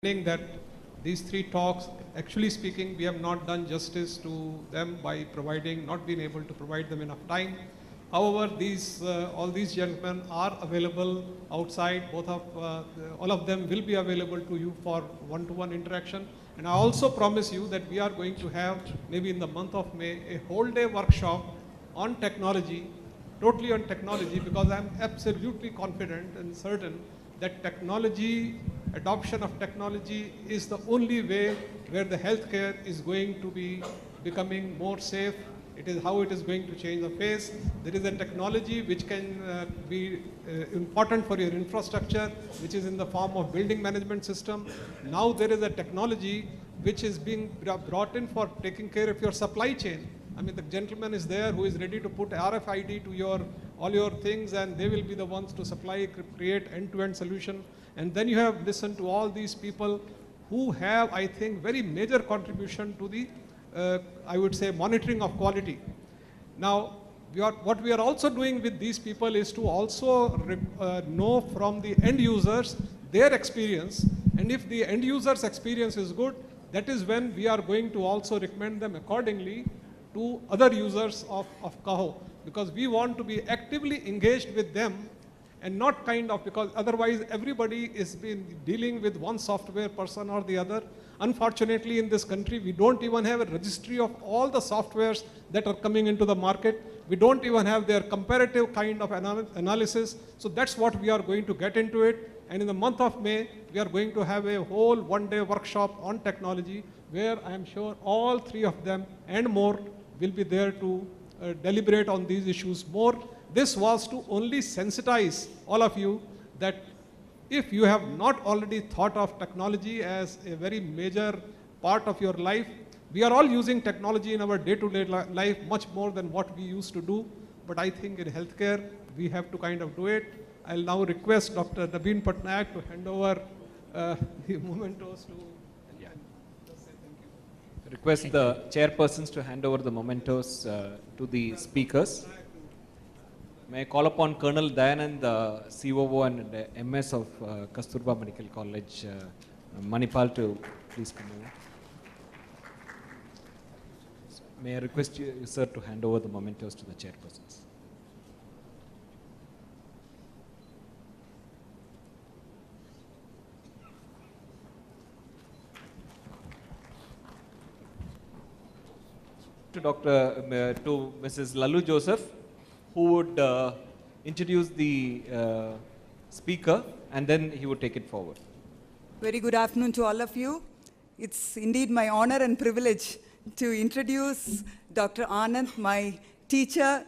That these three talks, actually speaking, we have not done justice to them by not being able to provide them enough time. However, all these gentlemen are available outside. All of them will be available to you for one-to-one interaction. And I also promise you that we are going to have, maybe in the month of May, a whole day workshop on technology, totally on technology, because I'm absolutely confident and certain that adoption of technology is the only way where the healthcare is going to be becoming more safe. It is how it is going to change the face. There is a technology which can be important for your infrastructure, which is in the form of building management system. Now there is a technology which is being brought in for taking care of your supply chain. I mean, the gentleman is there who is ready to put RFID to all your things, and they will be the ones to create end-to-end solution. And then you have listened to all these people who have, I think, very major contribution to the, I would say, monitoring of quality. Now, what we are also doing with these people is to also know from the end users their experience. And if the end user's experience is good, that is when we are going to also recommend them accordingly to other users of Kaho, because we want to be actively engaged with them and not because otherwise everybody is been dealing with one software person or the other. Unfortunately, in this country, we don't even have a registry of all the softwares that are coming into the market. We don't even have their comparative kind of analysis. So that's what we are going to get into it. And in the month of May, we are going to have a whole one-day workshop on technology where I am sure all three of them and more will be there to deliberate on these issues more. This was to only sensitize all of you that if you have not already thought of technology as a very major part of your life, we are all using technology in our day-to-day life much more than what we used to do. But I think in healthcare, we have to kind of do it. I'll now request Dr. Naveen Patnaik to hand over the mementos to. Request the chairpersons to hand over the mementos to the speakers. May I call upon Colonel Dayanand, the COO and MS of Kasturba Medical College, Manipal, to please come over. May I request you, sir, to hand over the mementos to the chairpersons. To Mrs. Lalu Joseph, who would introduce the speaker, and then he would take it forward. Very good afternoon to all of you. It's indeed my honor and privilege to introduce Dr. Anand, my teacher,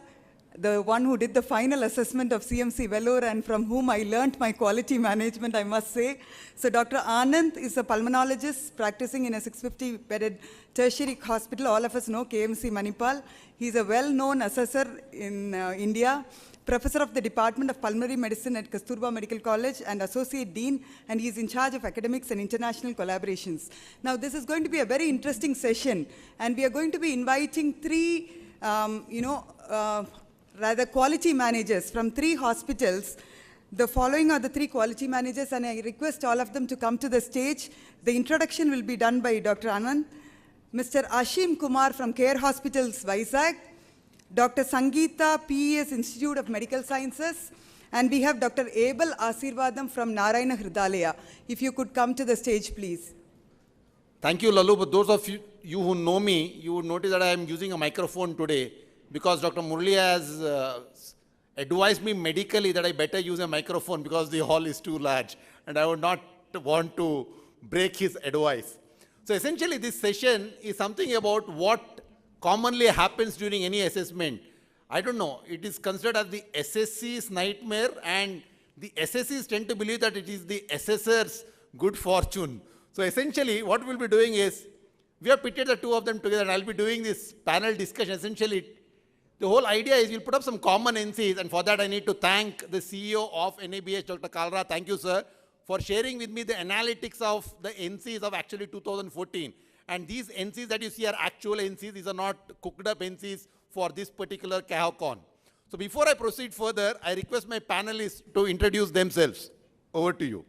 the one who did the final assessment of CMC Vellore and from whom I learnt my quality management, I must say. So Dr. Anand is a pulmonologist practicing in a 650-bedded tertiary hospital. All of us know KMC Manipal. He's a well-known assessor in India, professor of the Department of Pulmonary Medicine at Kasturba Medical College and associate dean, and he's in charge of academics and international collaborations. Now, this is going to be a very interesting session, and we are going to be inviting three, quality managers from three hospitals. The following are the three quality managers, and I request all of them to come to the stage. The introduction will be done by Dr. Anand, Mr. Ashim Kumar from Care Hospitals, Vizag, Dr. Sangeeta, PES Institute of Medical Sciences, and we have Dr. Abel Asirvadam from Narayana Hridalaya. If you could come to the stage, please. Thank you, Lalu. But those of you who know me, you would notice that I am using a microphone today because Dr. Murli has advised me medically that I better use a microphone because the hall is too large, and I would not want to break his advice. So essentially, this session is something about what commonly happens during any assessment. I don't know, it is considered as the SSC's nightmare, and the SSCs tend to believe that it is the assessor's good fortune. So essentially, what we'll be doing is, we have pitted the two of them together, and I'll be doing this panel discussion. Essentially, the whole idea is we'll put up some common NCs, and for that I need to thank the CEO of NABH, Dr. Kalra. Thank you, sir, for sharing with me the analytics of the NCs of actually 2014. And these NCs that you see are actual NCs. These are not cooked up NCs for this particular KahoCon. So before I proceed further, I request my panelists to introduce themselves. Over to you.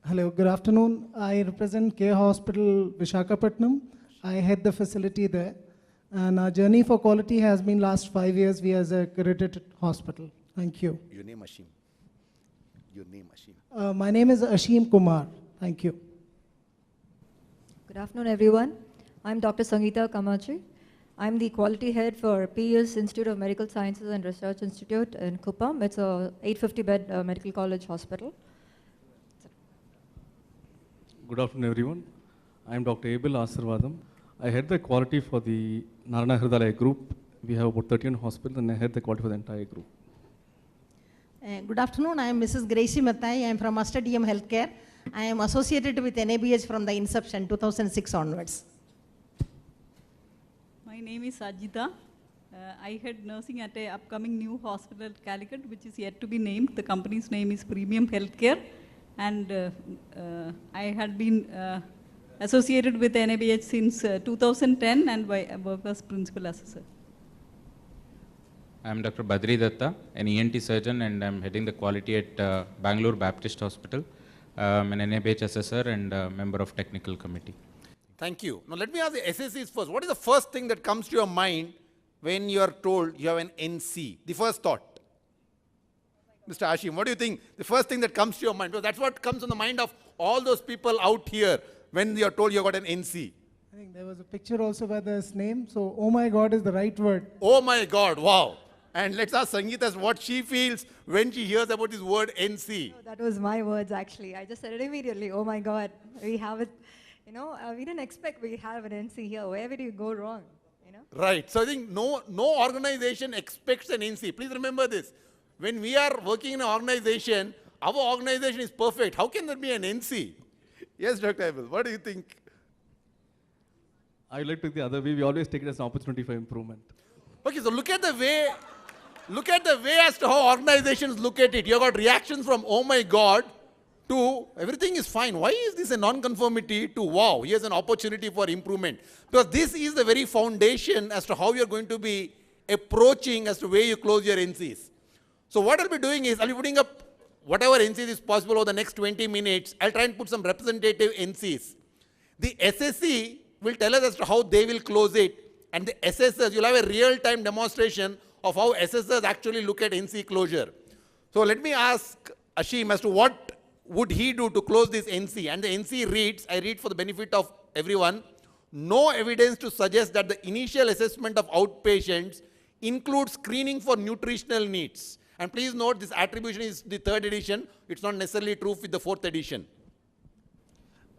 Hello, good afternoon. I represent Care Hospital, Visakhapatnam. I head the facility there. And our journey for quality has been last 5 years. We as a accredited hospital. Thank you. Your name, Ashim. Your name, Ashim. My name is Ashim Kumar. Thank you. Good afternoon, everyone. I'm Dr. Sangeeta Kamachi. I'm the quality head for PES Institute of Medical Sciences and Research Institute in Kuppam. It's a 850-bed medical college hospital. Good afternoon, everyone. I am Dr. Abel Asirvadam. I head the quality for the Narayana Hridayalaya group. We have about 13 hospitals, and I head the quality for the entire group. Good afternoon. I am Mrs. Gracie Mathai. I am from Aster DM Healthcare. I am associated with NABH from the inception, 2006 onwards. My name is Ajita. I head nursing at a upcoming new hospital at Calicut, which is yet to be named. The company's name is Premium Healthcare. And I had been associated with NABH since 2010 and I work as principal assessor. I am Dr. Badri Datta, an ENT surgeon, and I am heading the quality at Bangalore Baptist Hospital. I'm an NABH assessor and a member of technical committee. Thank you. Now let me ask the SSCs first. What is the first thing that comes to your mind when you are told you have an NC? The first thought. Mr. Ashim, what do you think? The first thing that comes to your mind? Because that's what comes on the mind of all those people out here when you are told you got an NC. I think there was a picture also by this name. So, oh my God is the right word. Oh my God, wow. And let's ask Sangeeta what she feels when she hears about this word NC. Oh, that was my words, actually. I just said it immediately. Oh, my God. We have it. You know, we didn't expect we have an NC here. Where would you go wrong? You know? Right. So I think no organization expects an NC. Please remember this. When we are working in an organization, our organization is perfect. How can there be an NC? Yes, Dr. Abel, what do you think? I would like to take the other way. We always take it as an opportunity for improvement. Okay, so look at the way as to how organizations look at it. You got reactions from, oh my God, to everything is fine. Why is this a non-conformity to, wow, here's an opportunity for improvement? Because this is the very foundation as to how you're going to be approaching as to where you close your NCs. So what I'll be doing is, I'll be putting up whatever NCs is possible over the next 20 minutes. I'll try and put some representative NCs. The SSC will tell us as to how they will close it. And the assessors, you'll have a real-time demonstration of how assessors actually look at NC closure. So let me ask Ashim as to what would he do to close this NC. And the NC reads, I read for the benefit of everyone, no evidence to suggest that the initial assessment of outpatients includes screening for nutritional needs. And please note, this attribution is the 3rd edition. It's not necessarily true with the 4th edition.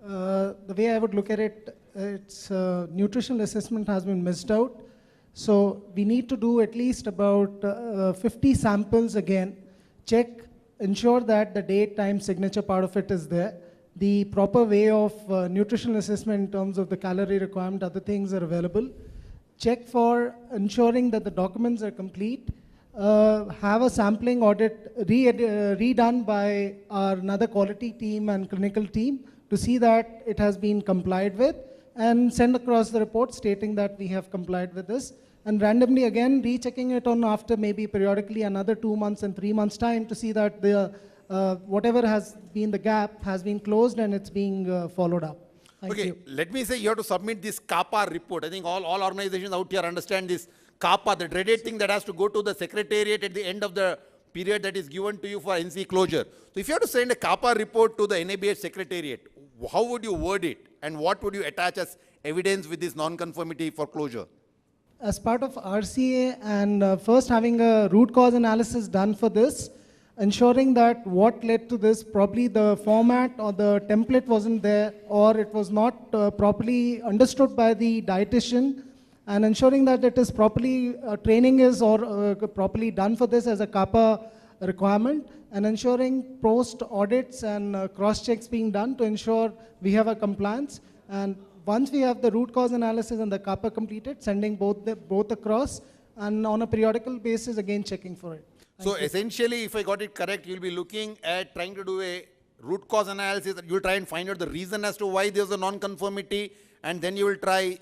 The way I would look at it, it's nutritional assessment has been missed out. So we need to do at least about 50 samples again, check, ensure that the date, time, signature part of it is there. The proper way of nutritional assessment in terms of the calorie requirement, other things are available. Check for ensuring that the documents are complete. Have a sampling audit redone by another quality team and clinical team to see that it has been complied with, and send across the report stating that we have complied with this, and randomly again rechecking it on after maybe periodically another 2 months and 3 months time to see that the whatever has been the gap has been closed and it's being followed up. Thank you. Let me say you have to submit this CAPA report. I think all organizations out here understand this CAPA, the dreaded thing that has to go to the secretariat at the end of the period that is given to you for NC closure. So if you have to send a CAPA report to the NABH secretariat, how would you word it? And what would you attach as evidence with this non-conformity for closure? As part of RCA and first having a root cause analysis done for this, ensuring that what led to this, probably the format or the template wasn't there, or it was not properly understood by the dietitian, and ensuring that it is properly, training is properly done for this as a CAPA requirement, and ensuring post audits and cross checks being done to ensure we have a compliance. And once we have the root cause analysis and the CAPA completed, sending both across, and on a periodical basis again checking for it. So essentially, if I got it correct, you'll be looking at trying to do a root cause analysis. You'll try and find out the reason as to why there's a non-conformity, and then you will try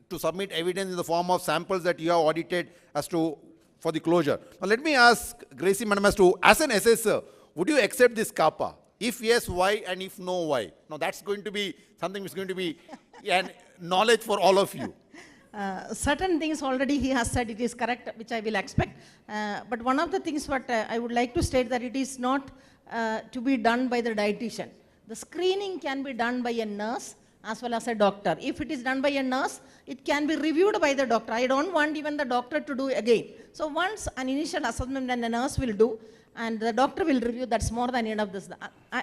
to submit evidence in the form of samples that you have audited as to for the closure. Now let me ask Gracie Madam as an assessor, would you accept this CAPA? If yes, why? And if no, why? Now that's going to be something which is going to be an knowledge for all of you. Certain things already he has said it is correct, which I will expect. But one of the things what I would like to state that it is not to be done by the dietitian. The screening can be done by a nurse as well as a doctor. If it is done by a nurse, it can be reviewed by the doctor. I don't want even the doctor to do again. So once an initial assessment and a nurse will do, and the doctor will review, that's more than enough.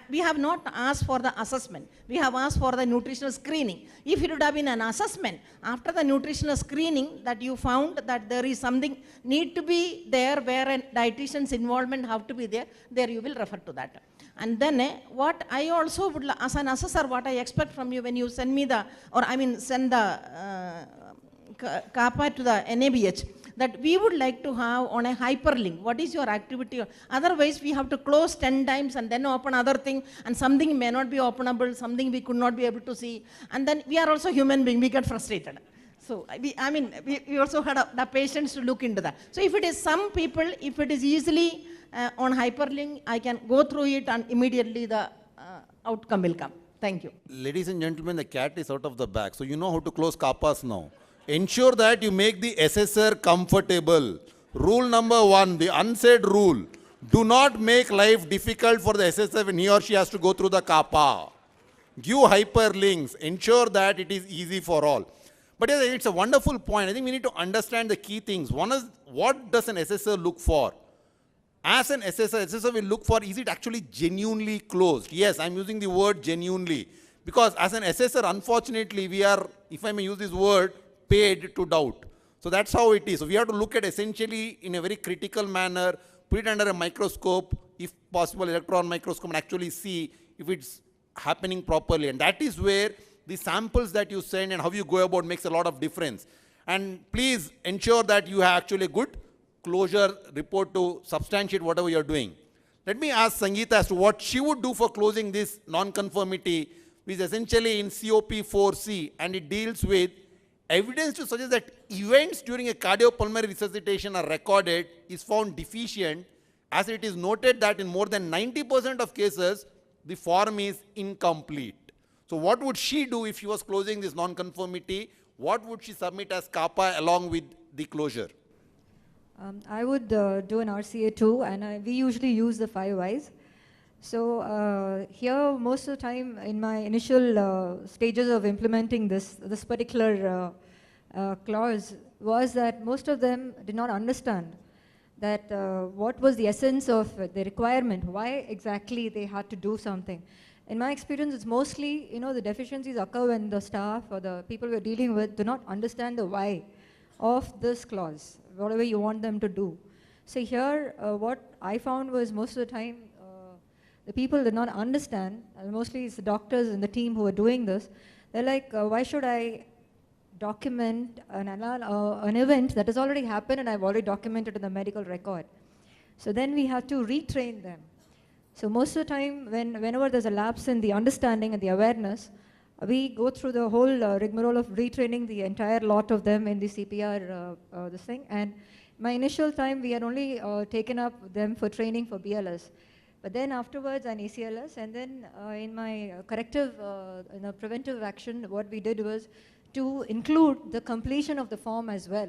We have not asked for the assessment. We have asked for the nutritional screening. If it would have been an assessment, after the nutritional screening that you found that there is something need to be there where a dietitian's involvement have to be there, there you will refer to that. And then what I also would, as an assessor, what I expect from you when you send me the, or I mean send the CAPA to the NABH, that we would like to have on a hyperlink. What is your activity? Otherwise, we have to close 10 times and then open other thing, and something may not be openable, something we could not be able to see. And then we are also human beings, we get frustrated. So, we also had the patience to look into that. So, if it is some people, if it is easily on hyperlink, I can go through it and immediately the outcome will come. Thank you. Ladies and gentlemen, the cat is out of the bag. So you know how to close CAPAs now. Ensure that you make the assessor comfortable. Rule number 1, the unsaid rule. Do not make life difficult for the assessor when he or she has to go through the CAPA. Give hyperlinks. Ensure that it is easy for all. But it's a wonderful point. I think we need to understand the key things. One is, what does an assessor look for? As an assessor will look for, is it actually genuinely closed? Yes, I'm using the word genuinely. Because as an assessor, unfortunately, we are, if I may use this word, paid to doubt. So that's how it is. So we have to look at essentially in a very critical manner, put it under a microscope, if possible electron microscope, and actually see if it's happening properly. And that is where the samples that you send and how you go about makes a lot of difference. And please ensure that you have actually a good closure report to substantiate whatever you're doing. Let me ask Sangeeta as to what she would do for closing this non-conformity, which is essentially in COP 4C, and it deals with evidence to suggest that events during a cardiopulmonary resuscitation are recorded is found deficient, as it is noted that in more than 90% of cases, the form is incomplete. So what would she do if she was closing this non-conformity? What would she submit as CAPA along with the closure? I would do an RCA too, and we usually use the 5 Whys. So here, most of the time in my initial stages of implementing this particular clause was that most of them did not understand that what was the essence of the requirement, why exactly they had to do something. In my experience, it's mostly, the deficiencies occur when the staff or the people we're dealing with do not understand the why of this clause, whatever you want them to do. So here, what I found was most of the time, the people did not understand, and mostly it's the doctors and the team who are doing this. They're like, why should I document an event that has already happened and I've already documented in the medical record? So then we have to retrain them. So most of the time, whenever there's a lapse in the understanding and the awareness, we go through the whole rigmarole of retraining the entire lot of them in the CPR this thing. And my initial time, we had only taken up them for training for BLS. But then afterwards, an ACLS, and then in my corrective, preventive action, what we did was to include the completion of the form as well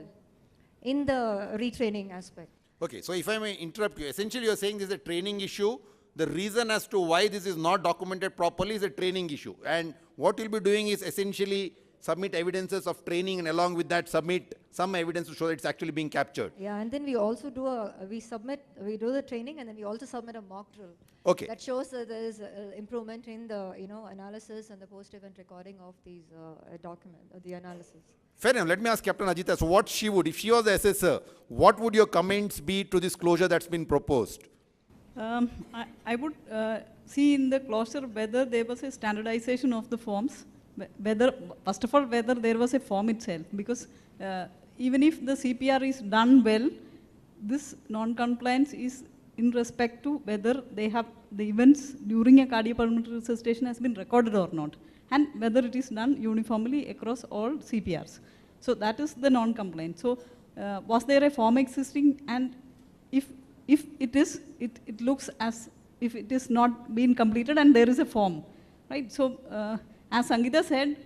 in the retraining aspect. Okay, so if I may interrupt you, essentially you're saying this is a training issue. The reason as to why this is not documented properly is a training issue. And what you'll be doing is essentially submit evidences of training, and along with that submit some evidence to show that it's actually being captured. Yeah, and then we also do we do the training, and then we also submit a mock drill. Okay. That shows that there is improvement in the analysis and the post-event recording of these the analysis. Fair enough. Let me ask Captain Ajita, so what she would, if she was the assessor, what would your comments be to this closure that's been proposed? I would see in the closure whether there was a standardization of the forms, first of all, whether there was a form itself, because even if the CPR is done well, this non-compliance is in respect to whether they have the events during a cardiopulmonary resuscitation has been recorded or not, and whether it is done uniformly across all CPRs. So that is the non-compliance. So was there a form existing, and if it is, it looks as if it is not been completed and there is a form, right? So as Sangeeta said,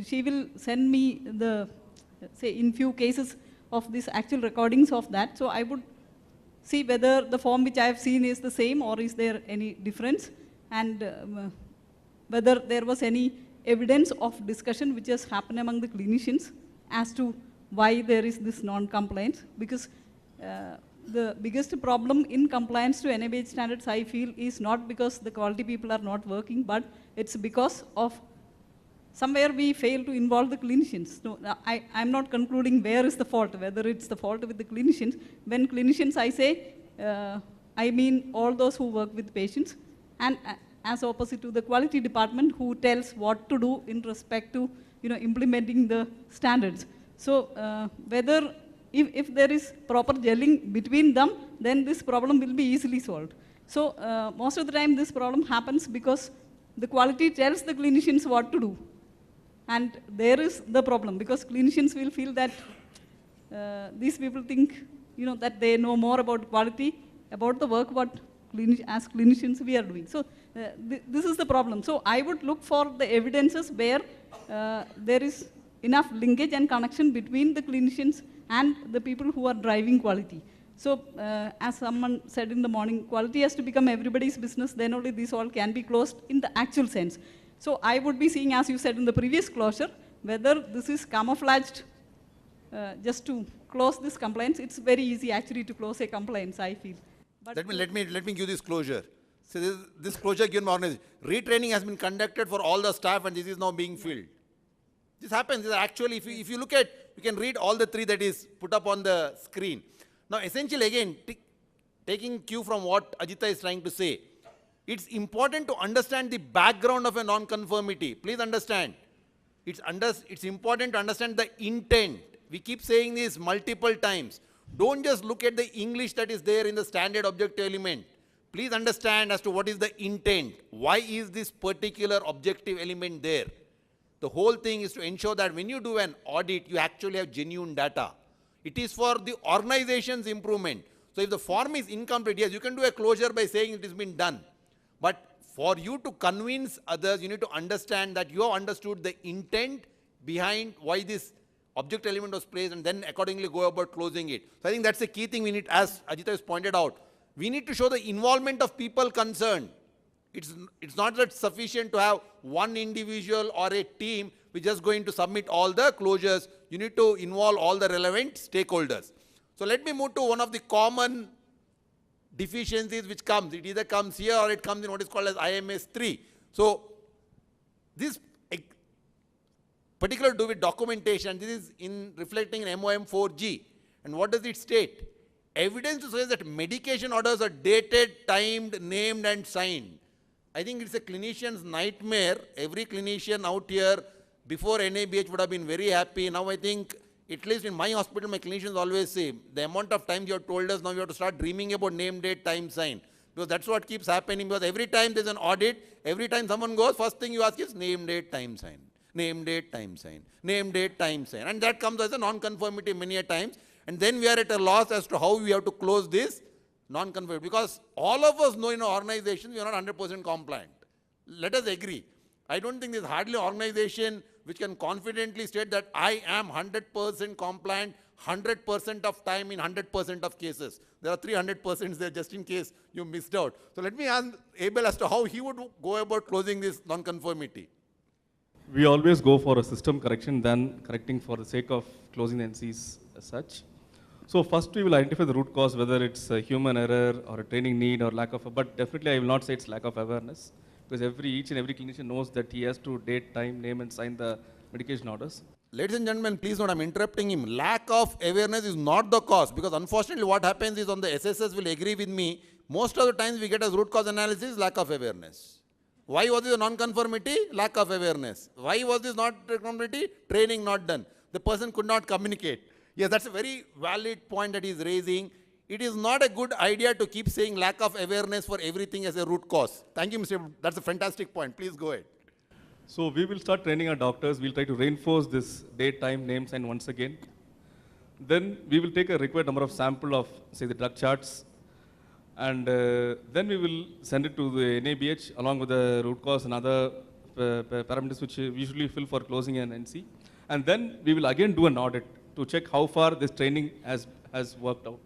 she will send me the, say in few cases of these actual recordings of that. So I would see whether the form which I have seen is the same or is there any difference, and whether there was any evidence of discussion which has happened among the clinicians as to why there is this non-compliance. Because the biggest problem in compliance to NABH standards, I feel, is not because the quality people are not working, but it's because of somewhere we fail to involve the clinicians. No, I'm not concluding where is the fault, whether it's the fault with the clinicians. When clinicians, I say, I mean all those who work with patients, and as opposite to the quality department who tells what to do in respect to implementing the standards. So whether if there is proper gelling between them, then this problem will be easily solved. So most of the time this problem happens because the quality tells the clinicians what to do. And there is the problem, because clinicians will feel that these people think that they know more about quality, about the work what as clinicians we are doing. So this is the problem. So I would look for the evidences where there is enough linkage and connection between the clinicians and the people who are driving quality. So as someone said in the morning, quality has to become everybody's business, then only this all can be closed in the actual sense. So I would be seeing, as you said in the previous closure, whether this is camouflaged just to close this compliance. It's very easy actually to close a compliance, I feel. But Let me give this closure. So this closure given by organization. Retraining has been conducted for all the staff and this is now being filled. This happens. This actually, if you look at, you can read all the three that is put up on the screen. Now essentially again, taking cue from what Ajita is trying to say, it's important to understand the background of a non-conformity. Please understand. It's important to understand the intent. We keep saying this multiple times. Don't just look at the English that is there in the standard objective element. Please understand as to what is the intent. Why is this particular objective element there? The whole thing is to ensure that when you do an audit, you actually have genuine data. It is for the organization's improvement. So if the form is incomplete, yes, you can do a closure by saying it has been done. But for you to convince others, you need to understand that you have understood the intent behind why this object element was placed and then accordingly go about closing it. So I think that's the key thing we need, as Ajita has pointed out. We need to show the involvement of people concerned. It's not that sufficient to have one individual or a team which is just going to submit all the closures. You need to involve all the relevant stakeholders. So let me move to one of the common deficiencies which comes. It either comes here or it comes in what is called as IMS 3. So this particular to do with documentation, this is in reflecting in MOM 4G. And what does it state? Evidence to say that medication orders are dated, timed, named and signed. I think it's a clinician's nightmare. Every clinician out here before NABH would have been very happy. Now I think, at least in my hospital, my clinicians always say, the amount of times you have told us, now you have to start dreaming about name, date, time, sign. Because that's what keeps happening, because every time there's an audit, every time someone goes, first thing you ask is name, date, time, sign. Name, date, time, sign. Name, date, time, sign. And that comes as a non-conformity many a times. And then we are at a loss as to how we have to close this non-conformity. Because all of us know in our organization, we are not 100% compliant. Let us agree. I don't think there's hardly an organization which can confidently state that I am 100% compliant 100% of time in 100% of cases. There are 300% there just in case you missed out. So let me ask Abel as to how he would go about closing this non-conformity. We always go for a system correction than correcting for the sake of closing the NCs as such. So first we will identify the root cause, whether it's a human error or a training need or lack of, but definitely I will not say it's lack of awareness, because each and every clinician knows that he has to date, time, name and sign the medication orders. Ladies and gentlemen, please note, I'm interrupting him. Lack of awareness is not the cause, because unfortunately what happens is, on the SSS will agree with me, most of the times we get as root cause analysis, lack of awareness. Why was this a non-conformity? Lack of awareness. Why was this not conformity? Training not done. The person could not communicate. Yes, that's a very valid point that he is raising. It is not a good idea to keep saying lack of awareness for everything as a root cause. Thank you, Mr. That's a fantastic point. Please go ahead. So we will start training our doctors. We'll try to reinforce this date, time, name, sign once again. Then we will take a required number of sample of, say, the drug charts. And then we will send it to the NABH along with the root cause and other parameters which we usually fill for closing an NC. And then we will again do an audit to check how far this training has worked out.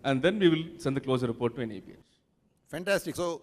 And then we will send the closure report to NABH. Fantastic. So